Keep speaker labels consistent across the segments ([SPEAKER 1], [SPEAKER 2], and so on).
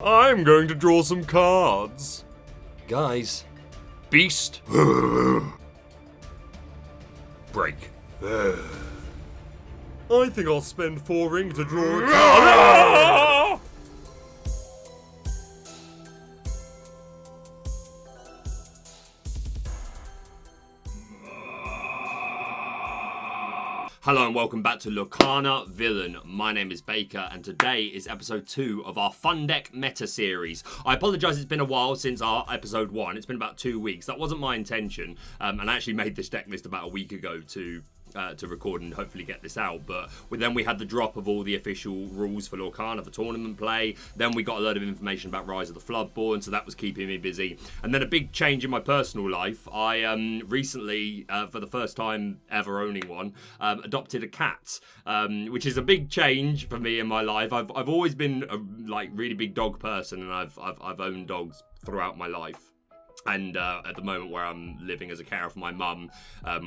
[SPEAKER 1] I'm going to draw some cards.
[SPEAKER 2] Guys.
[SPEAKER 1] Beast. Break. I think I'll spend 4 ink to draw a card. Hello and welcome back to Lorcana Villain. My name is Baker and today is episode 2 of our Fun Deck Meta series. I apologise, it's been a while since our episode 1. It's been about 2 weeks. That wasn't my intention, and I actually made this deck list about a week ago to record and hopefully get this out, but then we had the drop of all the official rules for Lorcana for tournament play. Then we got a load of information about Rise of the Floodborn, so that was keeping me busy. And then a big change in my personal life. I recently, for the first time ever owning one, adopted a cat, which is a big change for me in my life. I've always been a really big dog person, and I've owned dogs throughout my life. And at the moment where I'm living as a carer for my mum,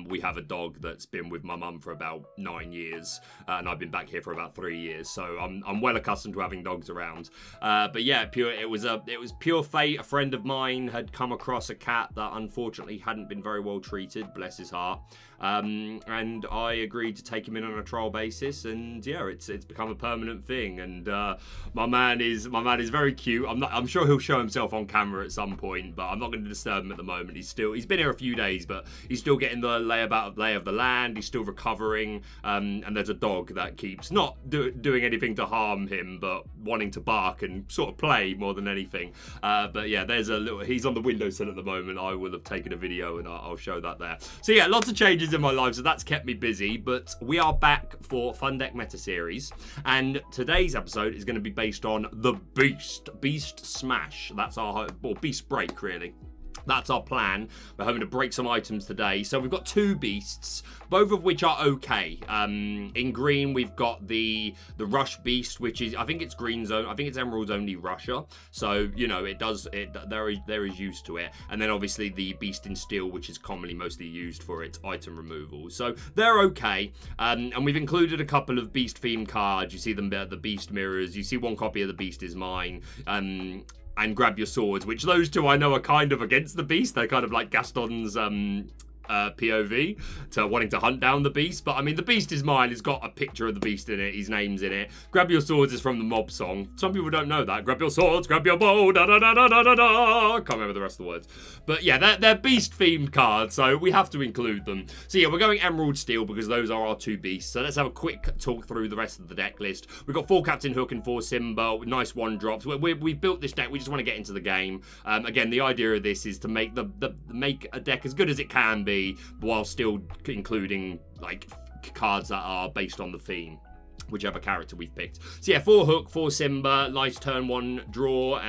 [SPEAKER 1] we have a dog that's been with my mum for about 9 years, and I've been back here for about 3 years, so I'm well accustomed to having dogs around. But yeah, it was pure fate. A friend of mine had come across a cat that unfortunately hadn't been very well treated, bless his heart. And I agreed to take him in on a trial basis, and yeah, it's become a permanent thing. And my man is very cute. I'm sure he'll show himself on camera at some point, but I'm not going to disturb him at the moment. He's been here a few days, but he's still getting the lay of the land. He's still recovering, and there's a dog that keeps not doing anything to harm him, but wanting to bark and sort of play more than anything. But yeah, he's on the windowsill at the moment. I will have taken a video and I'll show that there. So yeah, lots of changes in my life, so that's kept me busy, but we are back for Fun Deck Meta series, and today's episode is going to be based on the Beast Smash. That's our, or Beast Break, really. That's our plan. We're hoping to break some items today. So we've got 2 beasts, both of which are okay. In green, we've got the Rush Beast, which is, I think it's green zone. I think it's Emerald's only Rusher. So, you know, there is use to it. And then obviously the Beast in Steel, which is commonly mostly used for its item removal. So they're okay. And we've included a couple of Beast themed cards. You see them there, the Beast mirrors. You see one copy of the Beast is mine. And Grab Your Swords, which those two I know are kind of against the Beast. They're kind of like Gaston's POV to wanting to hunt down the Beast. But I mean, the Beast is mine. It's got a picture of the Beast in it. His name's in it. Grab Your Swords is from the Mob song. Some people don't know that. Grab your swords, grab your bow, da da da da da da da. Can't remember the rest of the words. But yeah, they're Beast themed cards, so we have to include them. So yeah, we're going Emerald Steel because those are our 2 beasts. So let's have a quick talk through the rest of the deck list. We've got 4 Captain Hook and 4 Simba with nice 1-drops. We've built this deck. We just want to get into the game. Again, the idea of this is to make make a deck as good as it can be, while still including like cards that are based on the theme, whichever character we've picked. So yeah, 4 Hook, 4 Simba, nice turn 1 draw,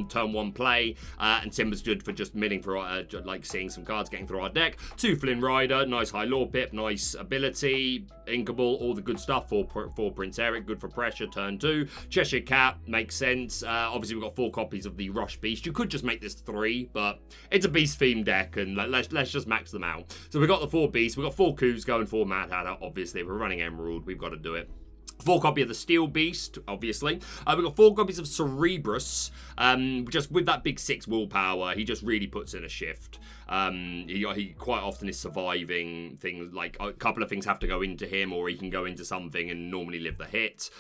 [SPEAKER 1] turn 1 play, and Simba's good for just milling through, like seeing some cards getting through our deck. 2 Flynn Rider, nice high lore pip, nice ability, inkable, all the good stuff. 4 Prince Eric, good for pressure, turn 2. Cheshire Cat, makes sense. Obviously we've got 4 copies of the Rush Beast. You could just make this 3, but it's a Beast themed deck, and let's just max them out. So we've got the 4 Beasts, we've got 4 Coups going, 4 Mad Hatter, obviously. We're running Emerald, we've got to do it. 4 copy of the Steel Beast, obviously. We've got 4 copies of Cerebrus. Just with that big 6 willpower, he just really puts in a shift. He quite often is surviving things, like a couple of things have to go into him, or he can go into something and normally live the hit.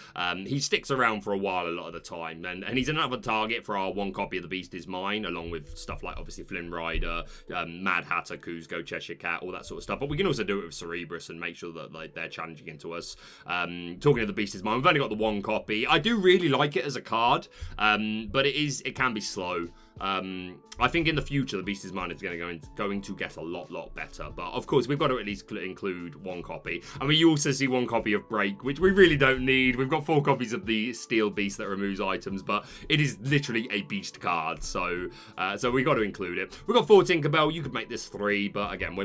[SPEAKER 1] He sticks around for a while a lot of the time, and he's another target for our 1 copy of the Beast is Mine, along with stuff like obviously Flynn Rider, Mad Hatter, Kuzco, Cheshire Cat, all that sort of stuff. But we can also do it with Cerebrus and make sure that they're challenging into us. Talking of the Beast is Mine, we've only got the 1 copy. I do really like it as a card, but it can be slow. I think in the future the Beast is Mine is going to get a lot better, but of course we've got to at least include 1 copy. I mean, you also see 1 copy of Break, which we really don't need. We've got 4 copies of the Steel Beast that removes items, but it is literally a Beast card, so we got to include it. We've got 4 Tinkerbell. You could make this 3, but again, we're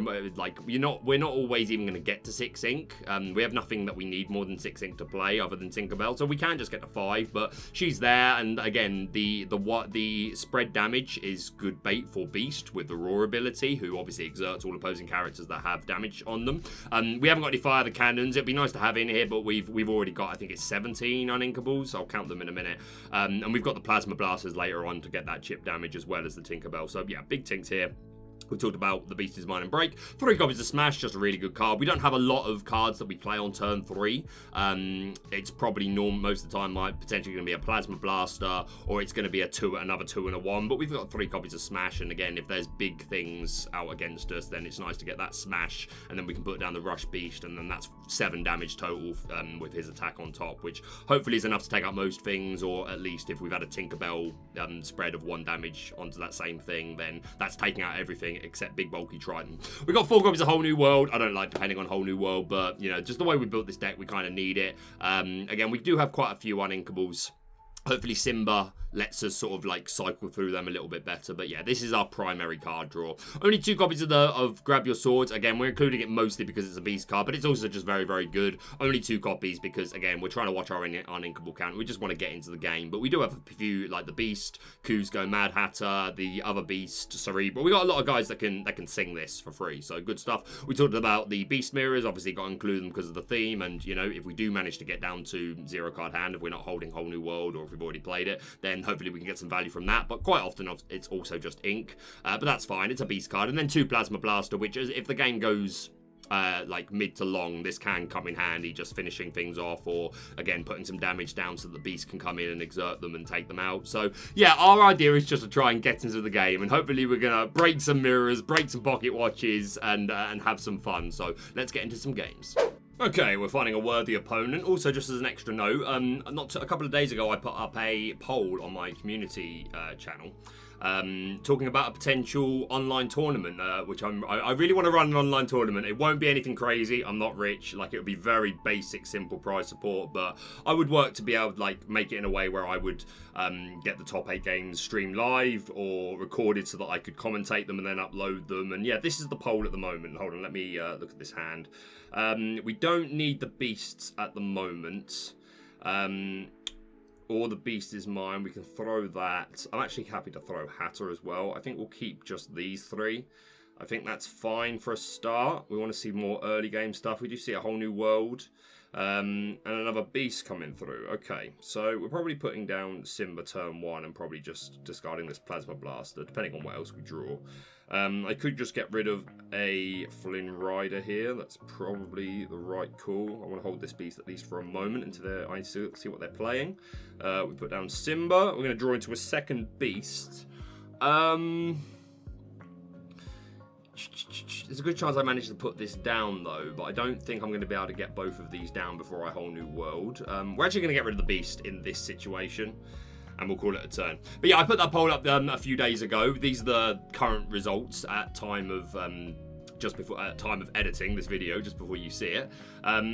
[SPEAKER 1] not always even going to get to 6 ink. We have nothing that we need more than 6 ink to play other than Tinkerbell, so we can just get to 5, but she's there. And again, the spread damage is good bait for Beast with the Roar ability, who obviously exerts all opposing characters that have damage on them. We haven't got any fire the cannons. It'd be nice to have in here, but we've already got, I think it's 17 uninkables. I'll count them in a minute. And we've got the plasma blasters later on to get that chip damage as well as the Tinkerbell. So yeah, big tinks here. We talked about the Beast is Mine and Break. 3 copies of Smash, just a really good card. We don't have a lot of cards that we play on turn 3. It's probably most of the time potentially going to be a Plasma Blaster, or it's going to be another 2 and a 1. But we've got 3 copies of Smash, and again, if there's big things out against us, then it's nice to get that Smash, and then we can put down the Rush Beast, and then that's 7 damage total with his attack on top, which hopefully is enough to take out most things, or at least if we've had a Tinkerbell spread of 1 damage onto that same thing, then that's taking out everything except big bulky Triton. We got 4 copies of Whole New World. I don't like depending on Whole New World, but you know, just the way we built this deck, we kind of need it. Again, we do have quite a few uninkables. Hopefully Simba lets us sort of like cycle through them a little bit better. But yeah, this is our primary card draw. Only 2 copies of Grab Your Swords. Again, we're including it mostly because it's a beast card, but it's also just very, very good. Only 2 copies because, again, we're trying to watch our uninkable count. We just want to get into the game. But we do have a few, like the Beast, Kuzco, Mad Hatter, the other Beast, Cerebral. We got a lot of guys that can sing this for free. So good stuff. We talked about the Beast Mirrors. Obviously got to include them because of the theme. And, you know, if we do manage to get down to 0 card hand, if we're not holding Whole New World, or if we've already played it, then hopefully we can get some value from that. But quite often it's also just ink, but that's fine. It's a beast card. And then 2 Plasma Blaster, which is, if the game goes like mid to long, this can come in handy, just finishing things off, or again putting some damage down so that the beast can come in and exert them and take them out. So yeah, our idea is just to try and get into the game, and hopefully we're gonna break some mirrors, break some pocket watches, and have some fun. So let's get into some games. Okay, we're finding a worthy opponent. Also, just as an extra note, a couple of days ago, I put up a poll on my community channel, talking about a potential online tournament, which I really want to run an online tournament. It won't be anything crazy. I'm not rich. Like, it would be very basic, simple prize support, but I would work to be able to like make it in a way where I would get the top 8 games streamed live or recorded so that I could commentate them and then upload them. And yeah, this is the poll at the moment. Hold on, let me look at this hand. We don't need the beasts at the moment. Or the beast is mine. We can throw that. I'm actually happy to throw Hatter as well. I think we'll keep just these 3. I think that's fine for a start. We want to see more early game stuff. We do see a Whole New World. And another beast coming through. Okay, so we're probably putting down Simba turn 1 and probably just discarding this Plasma Blaster, depending on what else we draw. I could just get rid of a Flynn Rider here. That's probably the right call. I want to hold this beast at least for a moment until I see what they're playing. We put down Simba. We're going to draw into a second beast. There's a good chance I managed to put this down though, but I don't think I'm going to be able to get both of these down before I Whole New World. We're actually going to get rid of the beast in this situation, and we'll call it a turn. But yeah, I put that poll up a few days ago. These are the current results at time of time of editing this video, just before you see it.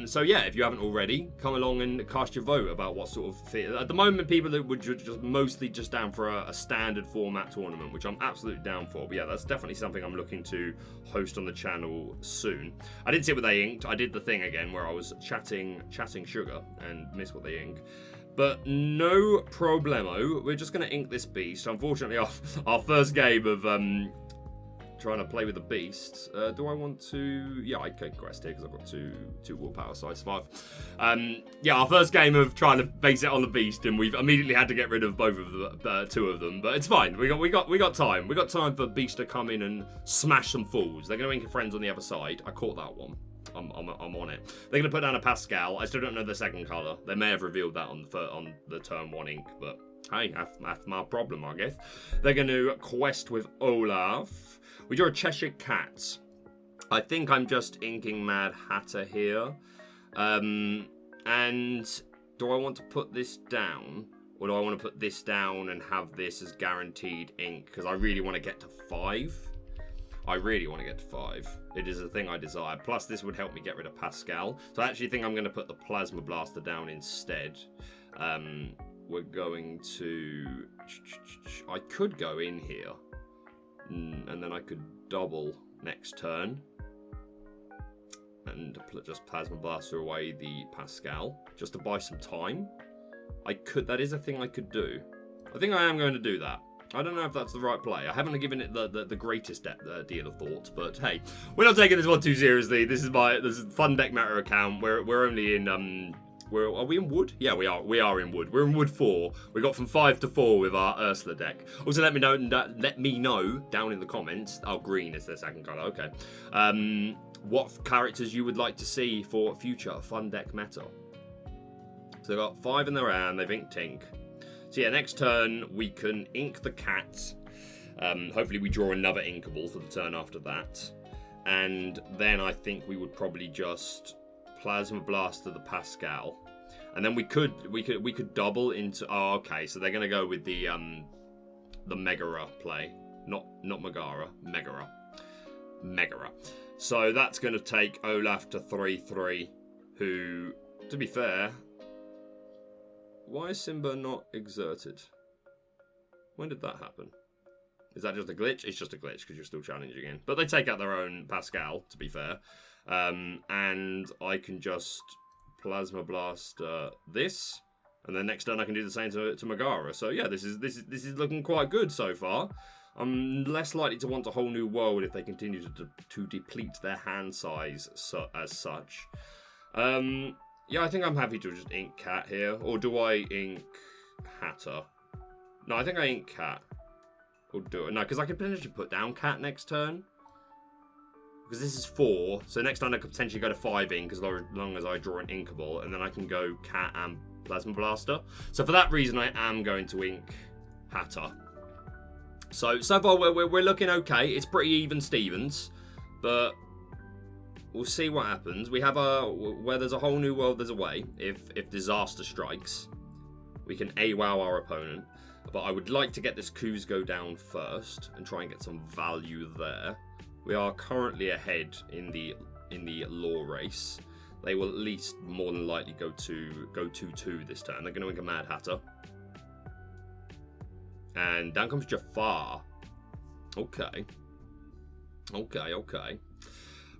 [SPEAKER 1] So yeah, if you haven't already, come along and cast your vote about what sort of fit. At the moment, people that would just mostly just down for a standard format tournament, which I'm absolutely down for. But yeah, that's definitely something I'm looking to host on the channel soon. I didn't see what they inked. I did the thing again where I was chatting sugar and missed what they inked. But no problemo. We're just going to ink this beast. Unfortunately, our first game of trying to play with the beast. Do I want to? Yeah, I can quest here because I've got two willpower, so I survive. Yeah, our first game of trying to base it on the beast, and we've immediately had to get rid of both of the 2 of them. But it's fine. We got time. We got time for beast to come in and smash some fools. They're going to ink friends on the other side. I caught that one. I'm on it. They're going to put down a Pascal. I still don't know the second colour. They may have revealed that on the turn 1 ink, but hey, that's my problem, I guess. They're going to quest with Olaf. We draw a Cheshire Cat. I think I'm just inking Mad Hatter here. And do I want to put this down? Or do I want to put this down and have this as guaranteed ink? Because I really want to get to 5. I really want to get to 5. It is a thing I desire. Plus, this would help me get rid of Pascal. So I actually think I'm going to put the Plasma Blaster down instead. We're going to... I could go in here. And then I could double next turn. And just Plasma Blaster away the Pascal. Just to buy some time. That is a thing I could do. I think I am going to do that. I don't know if that's the right play. I haven't given it the greatest deal of thought, but hey, we're not taking this one too seriously. This is Fun Deck Meta account. We're only in are we in wood? Yeah, we are. We are in wood. We're in wood 4. We got from 5 to 4 with our Ursula deck. Also, let me know down in the comments. Oh, green is the second colour. Okay. What characters you would like to see for future Fun Deck Meta? So they've got 5 in their hand. They've inked Tink. So yeah, next turn we can ink the cat. Hopefully we draw another inkable for the turn after that. And then I think we would probably just Plasma Blaster the Pascal. And then we could double into... Oh, okay, so they're going to go with the Megara play. Not Megara, Megara. Megara. So that's going to take Olaf to 3-3, who, to be fair... Why is Simba not exerted? When did that happen? Is that just a glitch? It's just a glitch because you're still challenging in. But they take out their own Pascal, to be fair. And I can just Plasma Blast this. And then next turn I can do the same to Megara. So yeah, this is looking quite good so far. I'm less likely to want a whole new world if they continue to deplete their hand size as such. Yeah, I think I'm happy to just ink Cat here. Or do I ink Hatter? No, I think I ink Cat. Or do it. No, because I could potentially put down Cat next turn. Because this is 4. So next turn I could potentially go to 5 ink as long as I draw an inkable. And then I can go Cat and Plasma Blaster. So for that reason, I am going to ink Hatter. So far we're looking okay. It's pretty even Stevens. But... we'll see what happens. We have where there's a whole new world, there's a way. If disaster strikes, we can AWOW our opponent. But I would like to get this Kuzco down first and try and get some value there. We are currently ahead in the lore race. They will at least more than likely go 2-2 this turn. They're going to ink a Mad Hatter. And down comes Jafar. Okay.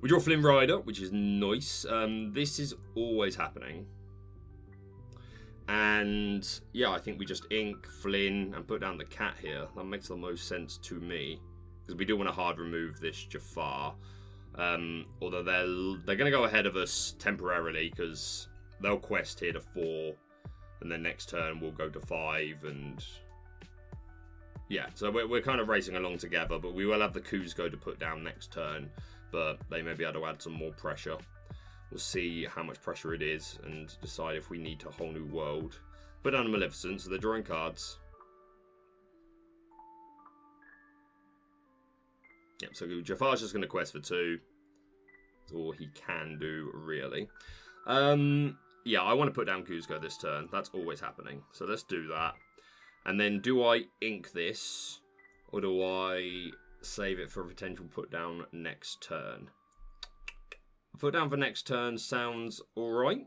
[SPEAKER 1] We draw Flynn Rider, which is nice. This is always happening. And yeah, I think we just ink Flynn and put down the cat here. That makes the most sense to me. Because we do want to hard remove this Jafar. Although they're going to go ahead of us temporarily because they'll quest here to 4. And then next turn we'll go to 5 and... yeah, so we're kind of racing along together. But we will have the Kuzco to put down next turn. But they may be able to add some more pressure. We'll see how much pressure it is and decide if we need a whole new world. Put down a Maleficent, so they're drawing cards. Yep, so Jafar's just going to quest for 2. That's all he can do, really. Yeah, I want to put down Kuzco this turn. That's always happening. So let's do that. And then do I ink this? Or do I... save it for a potential put down next turn? Put down for next turn sounds alright.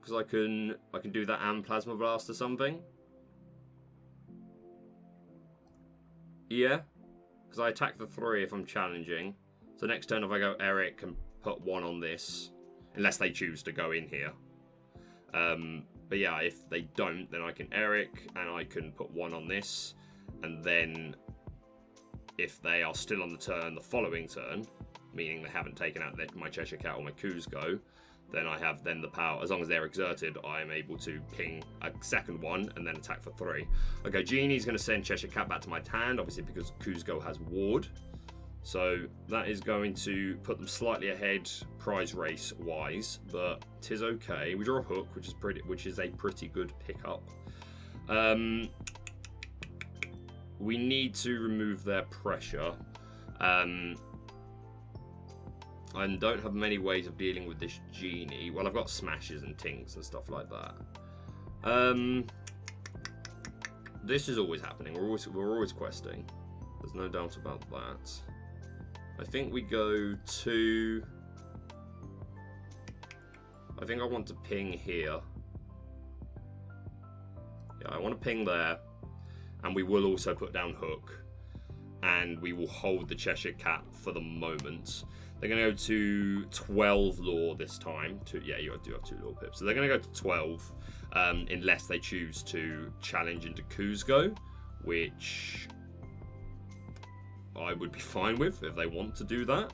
[SPEAKER 1] Because I can do that and Plasma Blast or something. Yeah. Because I attack the 3 if I'm challenging. So next turn if I go Eric and put 1 on this. Unless they choose to go in here. But yeah, if they don't, then I can Eric and I can put 1 on this. And then... if they are still on the turn the following turn, meaning they haven't taken out my Cheshire Cat or my Kuzco, then I have the power. As long as they're exerted, I am able to ping a second one and then attack for 3. Okay, Genie's going to send Cheshire Cat back to my hand, obviously because Kuzco has Ward. So that is going to put them slightly ahead prize race wise, but 'tis okay. We draw a Hook, which is a pretty good pickup. We need to remove their pressure. I don't have many ways of dealing with this Genie. Well, I've got smashes and tinks and stuff like that. This is always happening. We're always questing. There's no doubt about that. I think we go to... I think I want to ping here. Yeah, I want to ping there. And we will also put down Hook. And we will hold the Cheshire Cat for the moment. They're going to go to 12 lore this time. Yeah, you do have 2 lore pips. So they're going to go to 12. Unless they choose to challenge into Kuzco. which I would be fine with if they want to do that.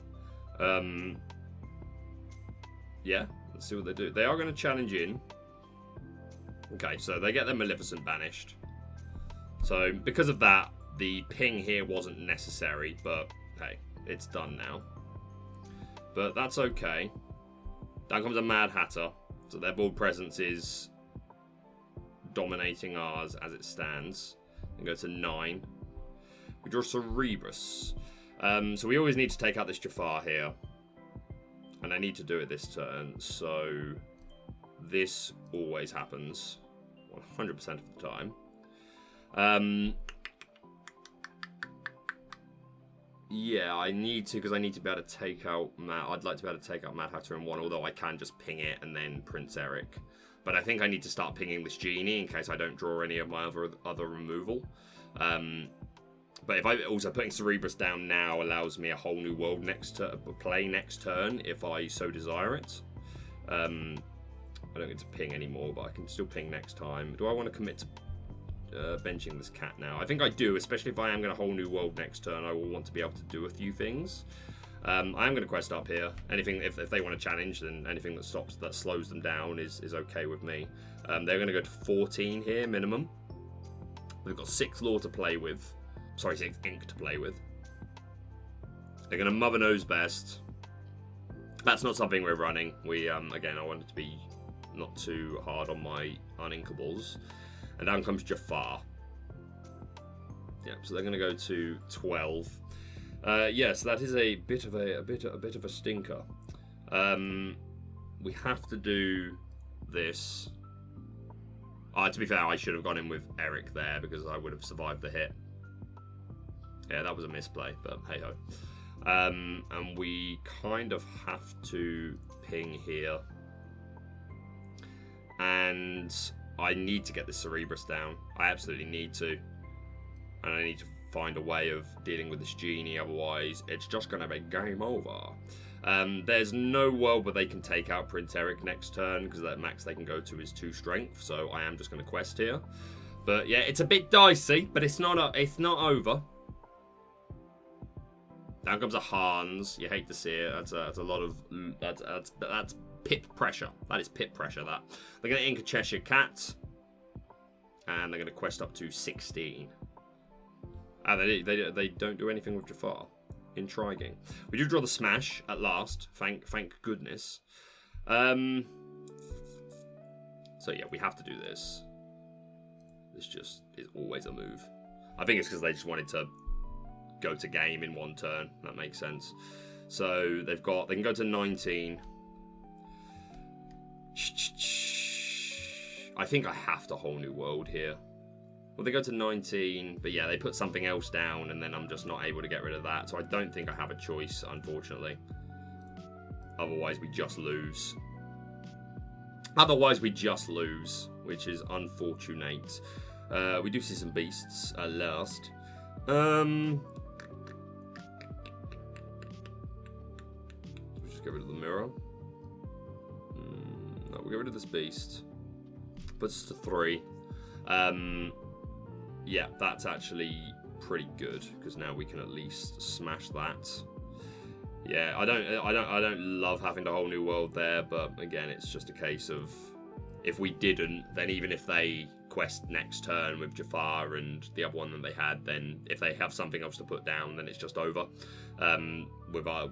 [SPEAKER 1] Yeah, let's see what they do. They are going to challenge in. Okay, so they get their Maleficent banished. So because of that, the ping here wasn't necessary, but hey, it's done now. But that's okay. Down comes a Mad Hatter. So their board presence is dominating ours as it stands. And go to 9. We draw Cerebrus. So we always need to take out this Jafar here. And I need to do it this turn. So this always happens 100% of the time. Yeah, I need to, because I need to be able to take out I'd like to be able to take out Mad Hatter in 1, although I can just ping it and then Prince Eric. But I think I need to start pinging this Genie in case I don't draw any of my other removal. But if I also putting Cerebrus down now allows me a whole new world play next turn if I so desire it. I don't get to ping anymore, but I can still ping next time. Do I want to commit to benching this cat now? I think I do, especially if I am going to whole new world next turn. I will want to be able to do a few things. I am going to quest up here. Anything if they want to challenge, then anything that slows them down is okay with me. They're going to go to 14 here minimum. They've got 6 lore to play with. Sorry, 6 ink to play with. They're going to Mother Knows Best. That's not something we're running. We again, I want it to be not too hard on my uninkables. And down comes Jafar. Yeah, so they're going to go to 12. Yes, that is a bit of a stinker. We have to do this. To be fair, I should have gone in with Eric there because I would have survived the hit. Yeah, that was a misplay, but hey ho. And we kind of have to ping here. And I need to get the Cerebrus down. I absolutely need to. And I need to find a way of dealing with this Genie, otherwise it's just going to be game over. There's no world where they can take out Prince Eric next turn, because that max they can go to is 2 strength, so I am just going to quest here. But yeah, it's a bit dicey, but it's not over. Down comes a Hans. You hate to see it. That's a lot of that's pip pressure. That is pip pressure. That they're going to ink a Cheshire Cat, and they're going to quest up to 16. And they don't do anything with Jafar. Intriguing. We do draw the smash at last. Thank goodness. So yeah, we have to do this. This just is always a move. I think it's because they just wanted to go to game in 1 turn. That makes sense. So they can go to 19. I think I have to whole new world here. Well, they go to 19, but yeah, they put something else down, and then I'm just not able to get rid of that. So I don't think I have a choice, unfortunately. Otherwise, we just lose. Which is unfortunate. We do see some beasts at last. Let's just get rid of the mirror. No, we'll get rid of this beast. Puts us to 3. Yeah, that's actually pretty good, because now we can at least smash that. Yeah, I don't love having the whole new world there, but again, it's just a case of if we didn't, then even if they quest next turn with Jafar and the other one that they had, then if they have something else to put down, then it's just over. With our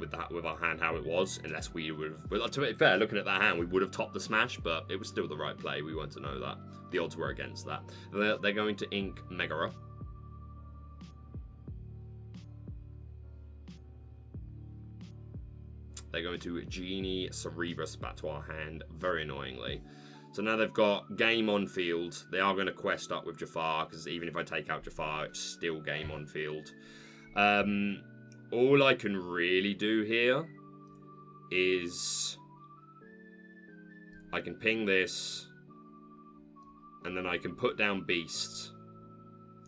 [SPEAKER 1] hand how it was, unless we would have, to be fair, looking at that hand, we would have topped the smash, but it was still the right play. We weren't to know that. The odds were against that. They're going to ink Megara. They're going to Genie Cerebrus back to our hand, very annoyingly. So now they've got game on field. They are going to quest up with Jafar, because even if I take out Jafar, it's still game on field. All I can really do here is I can ping this, and then I can put down beasts,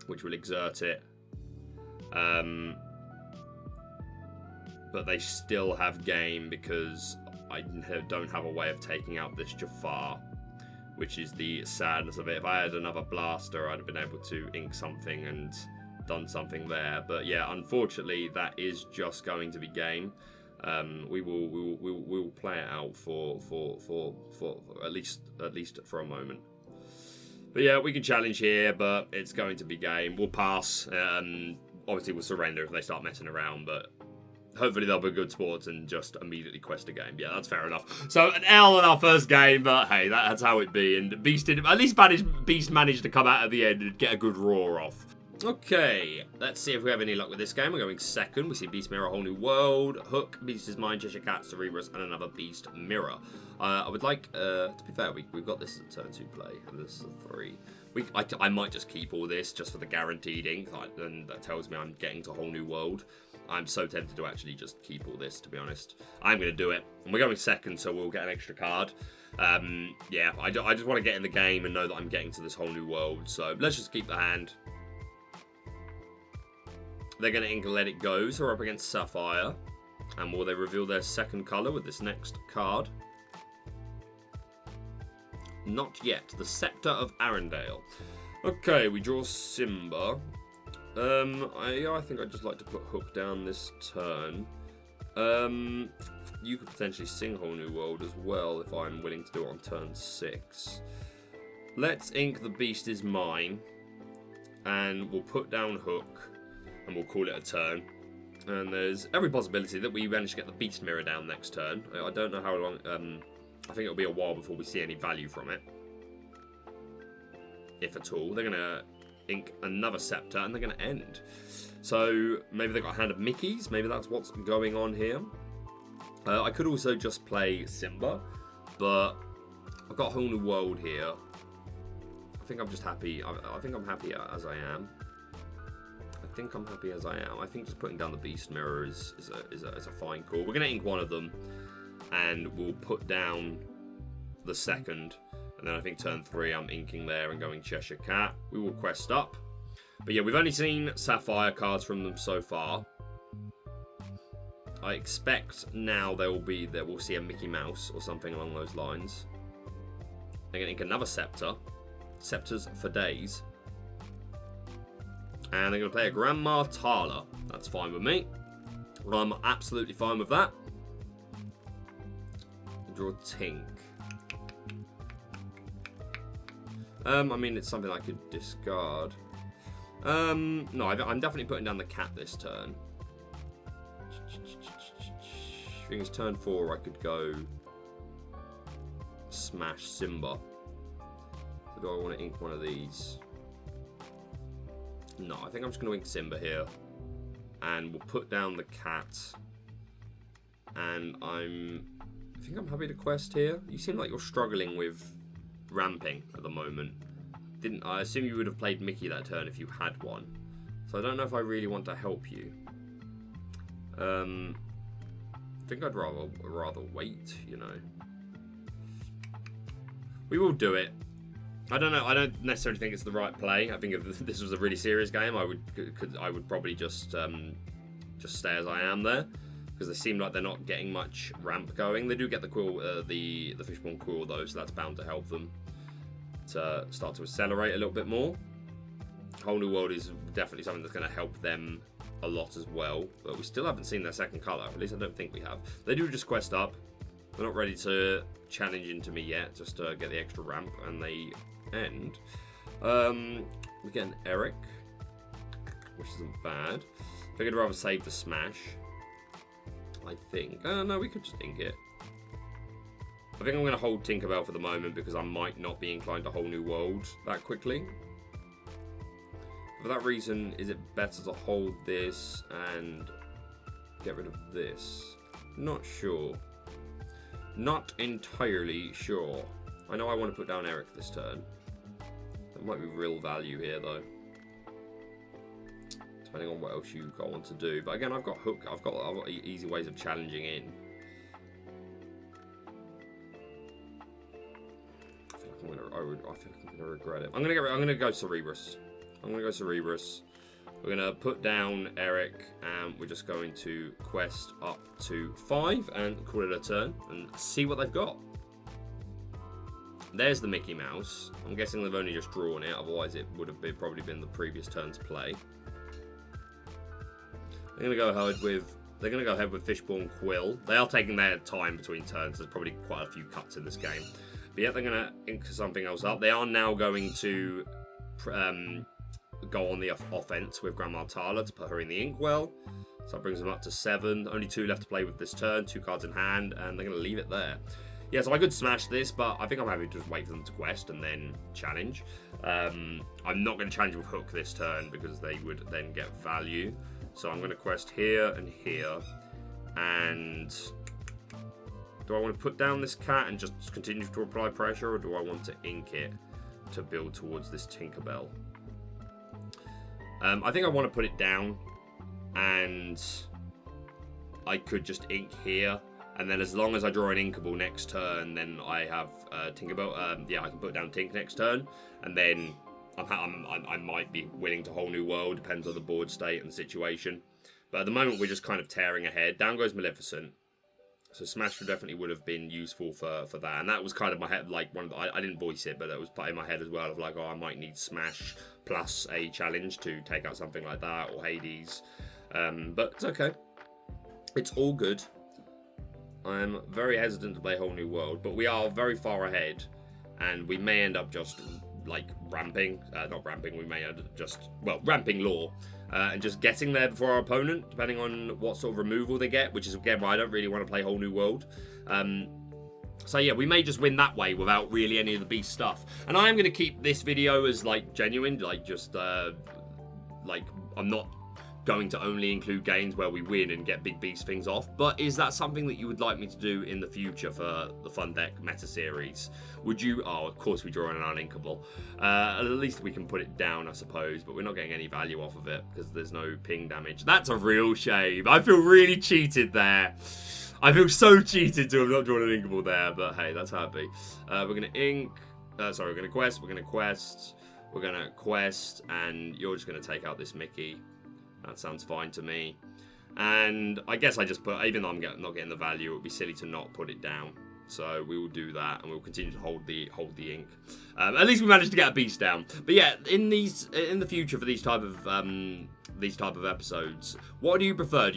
[SPEAKER 1] which will exert it. But they still have game because I don't have a way of taking out this Jafar which is the sadness of it. If I had another blaster, I'd have been able to ink something and done something there. But yeah, unfortunately, that is just going to be game. We will play it out for at least for a moment. But yeah, we can challenge here, but it's going to be game. We'll pass. Obviously, we'll surrender if they start messing around, but hopefully they'll be good sports and just immediately quest a game. Yeah, that's fair enough. So an L in our first game, but hey, that's how it be. And Beast managed to come out at the end and get a good roar off. Okay, let's see if we have any luck with this game. We're going second. We see Beast Mirror, Whole New World, Hook, Beast's Mind, Cheshire Cat, Cerebrus, and another Beast Mirror. I would like, to be fair, we've got this as a turn 2 play, and this is a 3. I might just keep all this just for the guaranteed ink, and that tells me I'm getting to Whole New World. I'm so tempted to actually just keep all this, to be honest. I'm going to do it. And we're going second, so we'll get an extra card. Yeah, I just want to get in the game and know that I'm getting to this Whole New World. So let's just keep the hand. They're going to ink Let It Go, so we're up against Sapphire. And will they reveal their second colour with this next card? Not yet. The Scepter of Arendelle. Okay, we draw Simba. I think I'd just like to put Hook down this turn. You could potentially sing Whole New World as well if I'm willing to do it on turn 6. Let's ink The Beast Is Mine. And we'll put down Hook. And we'll call it a turn. And there's every possibility that we manage to get the Beast Mirror down next turn. I don't know how long. I think it'll be a while before we see any value from it. If at all. They're going to ink another Scepter and they're going to end. So maybe they've got a hand of Mickey's. Maybe that's what's going on here. I could also just play Simba. But I've got a Whole New World here. I think I'm just happy. I think I'm happy as I am. I think just putting down the Beast Mirror is a fine call. We're going to ink one of them, and we'll put down the second. And then I think turn 3, I'm inking there and going Cheshire Cat. We will quest up. But yeah, we've only seen Sapphire cards from them so far. I expect now we'll see a Mickey Mouse or something along those lines. They're going to ink another Scepter. Scepters for days. And they're going to play a Grandma Tala. That's fine with me. I'm absolutely fine with that. Draw Tink. I mean, it's something I could discard. No, I'm definitely putting down the cat this turn. I think it's turn 4 I could go smash Simba. So do I want to ink one of these? No, I think I'm just going to ink Simba here. And we'll put down the cat. And I think I'm happy to quest here. You seem like you're struggling with ramping at the moment. I assume you would have played Mickey that turn if you had one. So I don't know if I really want to help you. I think I'd rather wait, you know. We will do it. I don't know. I don't necessarily think it's the right play. I think if this was a really serious game, I would probably just stay as I am there, because they seem like they're not getting much ramp going. They do get the quill, the Fishborn Quill though, so that's bound to help them to start to accelerate a little bit more. Whole New World is definitely something that's going to help them a lot as well, but we still haven't seen their second colour. At least I don't think we have. They do just quest up. They're not ready to challenge into me yet, just to get the extra ramp, and they end. We get an Eric, which isn't bad. I think I'd rather save the smash. I think. No, we could just ink it. I think I'm going to hold Tinkerbell for the moment because I might not be inclined to Whole New World that quickly. For that reason, is it better to hold this and get rid of this? Not sure. Not entirely sure. I know I want to put down Eric this turn. There might be real value here, though. Depending on what else you want to do. But again, I've got Hook. I've got easy ways of challenging in. I feel like I'm gonna regret it. I'm gonna go Cerebrus. We're gonna put down Eric, and we're just going to quest up to 5 and call it a turn and see what they've got. there's the Mickey Mouse. I'm guessing they've only just drawn it, otherwise it would have probably been the previous turn's play. They're going to go ahead with Fishborn Quill. They are taking their time between turns. There's probably quite a few cuts in this game. But yeah, they're going to ink something else up. They are now going to go on the offense with Grandma Tala to put her in the inkwell. So that brings them up to 7. Only 2 left to play with this turn. 2 cards in hand, and they're going to leave it there. Yeah, so I could smash this, but I think I'm happy to just wait for them to quest and then challenge. I'm not going to challenge with Hook this turn because they would then get value. So I'm going to quest here and here. And do I want to put down this cat and just continue to apply pressure, or do I want to ink it to build towards this Tinkerbell? I think I want to put it down, and I could just ink here. And then as long as I draw an Inkable next turn, then I have Tinkerbell. Yeah, I can put down Tink next turn. And then I might be willing to Whole New World. Depends on the board state and the situation. But at the moment, we're just kind of tearing ahead. Down goes Maleficent. So Smash definitely would have been useful for that. And that was kind of my head, like one of the, I didn't voice it, but that was part in my head as well of like, oh, I might need Smash plus a challenge to take out something like that, or Hades. But it's okay. It's all good. I'm very hesitant to play Whole New World, but we are very far ahead, and we may end up just like ramping, not ramping, we may end up just, well, ramping Lore, and just getting there before our opponent, depending on what sort of removal they get, which is again why I don't really want to play Whole New World. So yeah, we may just win that way without really any of the beast stuff. And I am going to keep this video as like genuine, like just like I'm not going to only include games where we win and get big beast things off, but is that something that you would like me to do in the future for the Fun Deck meta series? Would you? Oh, of course we draw an uninkable. At least we can put it down, I suppose, but we're not getting any value off of it because there's no ping damage. That's a real shame. I feel really cheated there. I feel so cheated to have not drawn an inkable there, but hey, that's happy. We're going to ink. Sorry, we're going to quest. We're going to quest. We're going to quest, and you're just going to take out this Mickey. That sounds fine to me. And I guess I just put, even though I'm not getting the value, it would be silly to not put it down. So we will do that, and we'll continue to hold the ink. At least we managed to get a beast down. But yeah, in the future for these type of episodes, what do you prefer?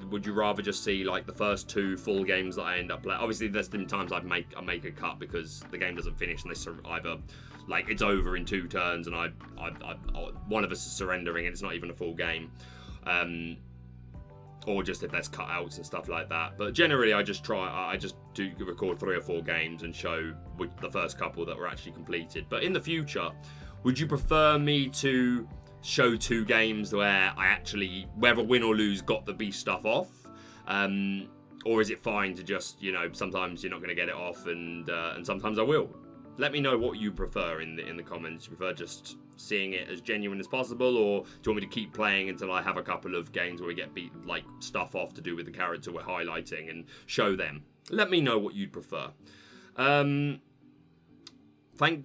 [SPEAKER 1] Would you rather just see like the first 2 full games that I end up playing? Obviously, there's been times I make a cut because the game doesn't finish and they either like it's over in 2 turns and one of us is surrendering and it's not even a full game, or just if there's cutouts and stuff like that. But generally, I just do record 3 or 4 games and show the first couple that were actually completed. But in the future, would you prefer me to show 2 games where I actually, whether win or lose, got the beast stuff off? Or is it fine to just, sometimes you're not going to get it off and sometimes I will? Let me know what you prefer in the comments. Do you prefer just seeing it as genuine as possible, or do you want me to keep playing until I have a couple of games where we get stuff off to do with the character we're highlighting and show them? Let me know what you'd prefer. Thank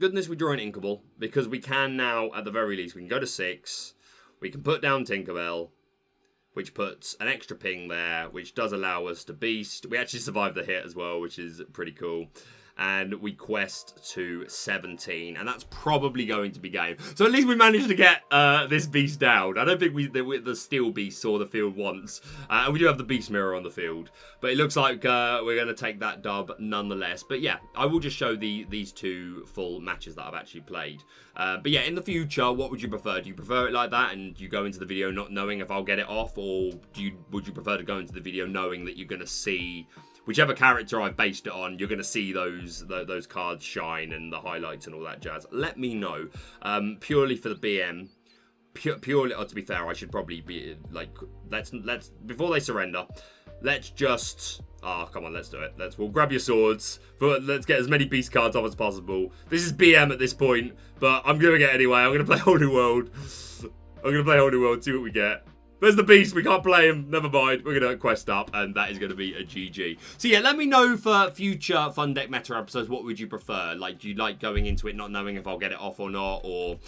[SPEAKER 1] goodness we drew an inkable, because we can now, at the very least, we can go to 6. We can put down Tinkerbell, which puts an extra ping there, which does allow us to beast. We actually survived the hit as well, which is pretty cool. And we quest to 17, and that's probably going to be game. So at least we managed to get this beast down. I don't think the steel beast saw the field once, and we do have the beast mirror on the field. But it looks like we're going to take that dub nonetheless. But yeah, I will just show these 2 full matches that I've actually played. But yeah, in the future, what would you prefer? Do you prefer it like that, and you go into the video not knowing if I'll get it off, or would you prefer to go into the video knowing that you're going to see whichever character I've based it on, you're going to see those cards shine and the highlights and all that jazz? Let me know. Purely for the BM. Purely, to be fair, I should probably be like, let's before they surrender, let's just, come on, let's do it. We'll grab your swords, but let's get as many beast cards off as possible. This is BM at this point, but I'm doing it anyway. I'm going to play Whole New World. See what we get. There's the beast. We can't play him. Never mind. We're going to quest up, and that is going to be a GG. So yeah, let me know for future Fun Deck Meta episodes, what would you prefer? Like, do you like going into it not knowing if I'll get it off or not, or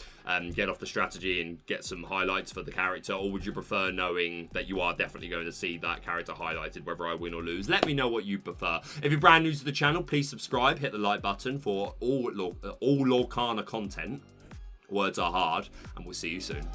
[SPEAKER 1] get off the strategy and get some highlights for the character, or would you prefer knowing that you are definitely going to see that character highlighted whether I win or lose? Let me know what you prefer. If you're brand new to the channel, please subscribe, hit the like button for all Lorcana content. Words are hard, and we'll see you soon.